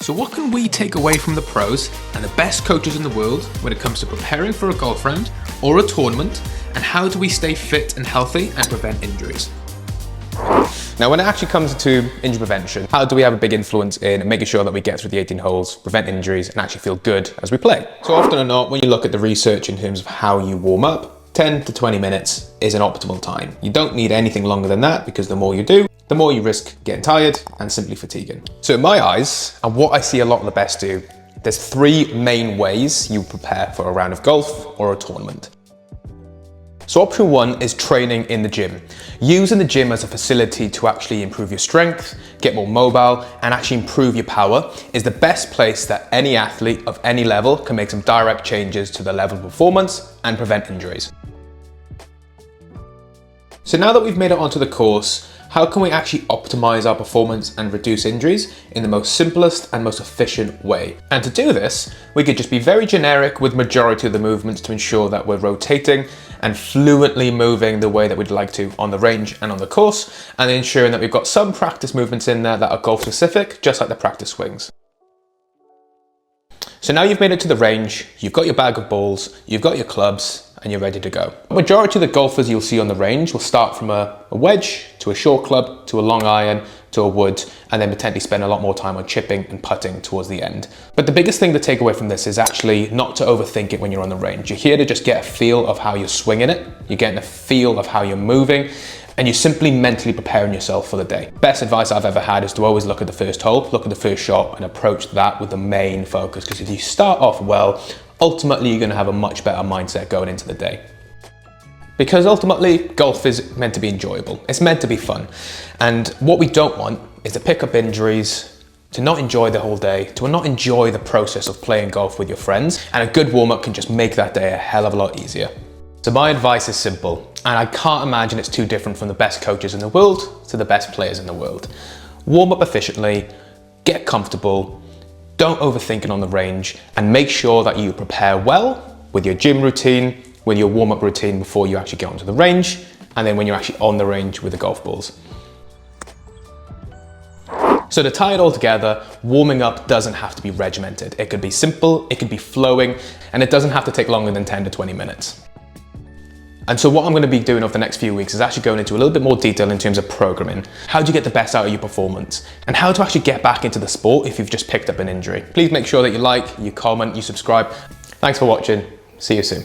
So what can we take away from the pros and the best coaches in the world when it comes to preparing for a golf round or a tournament, and how do we stay fit and healthy and prevent injuries? Now, when it actually comes to injury prevention, how do we have a big influence in making sure that we get through the 18 holes, prevent injuries, and actually feel good as we play? So often or not, when you look at the research in terms of how you warm up, 10 to 20 minutes is an optimal time. You don't need anything longer than that, because the more you do, the more you risk getting tired and simply fatiguing. So in my eyes, and what I see a lot of the best do, there's three main ways you prepare for a round of golf or a tournament. So option one is training in the gym. Using the gym as a facility to actually improve your strength, get more mobile, and actually improve your power is the best place that any athlete of any level can make some direct changes to their level of performance and prevent injuries. So now that we've made it onto the course, how can we actually optimize our performance and reduce injuries in the most simplest and most efficient way? And to do this, we could just be very generic with majority of the movements to ensure that we're rotating and fluently moving the way that we'd like to on the range and on the course, and ensuring that we've got some practice movements in there that are golf specific, just like the practice swings. So now you've made it to the range, you've got your bag of balls, you've got your clubs, and you're ready to go. The majority of the golfers you'll see on the range will start from a wedge, to a short club, to a long iron, to a wood, and then potentially spend a lot more time on chipping and putting towards the end. But the biggest thing to take away from this is actually not to overthink it when you're on the range. You're here to just get a feel of how you're swinging it, you're getting a feel of how you're moving, and you're simply mentally preparing yourself for the day. Best advice I've ever had is to always look at the first hole, look at the first shot, and approach that with the main focus, because if you start off well, ultimately you're going to have a much better mindset going into the day. Because ultimately, golf is meant to be enjoyable. It's meant to be fun. And what we don't want is to pick up injuries, to not enjoy the whole day, to not enjoy the process of playing golf with your friends. And a good warm-up can just make that day a hell of a lot easier. So my advice is simple, and I can't imagine it's too different from the best coaches in the world to the best players in the world. Warm up efficiently, get comfortable, don't overthink it on the range, and make sure that you prepare well with your gym routine, with your warm-up routine before you actually get onto the range, and then when you're actually on the range with the golf balls. So to tie it all together, warming up doesn't have to be regimented. It could be simple, it could be flowing, and it doesn't have to take longer than 10 to 20 minutes. And so what I'm going to be doing over the next few weeks is actually going into a little bit more detail in terms of programming. How do you get the best out of your performance? And how to actually get back into the sport if you've just picked up an injury. Please make sure that you like, you comment, you subscribe. Thanks for watching. See you soon.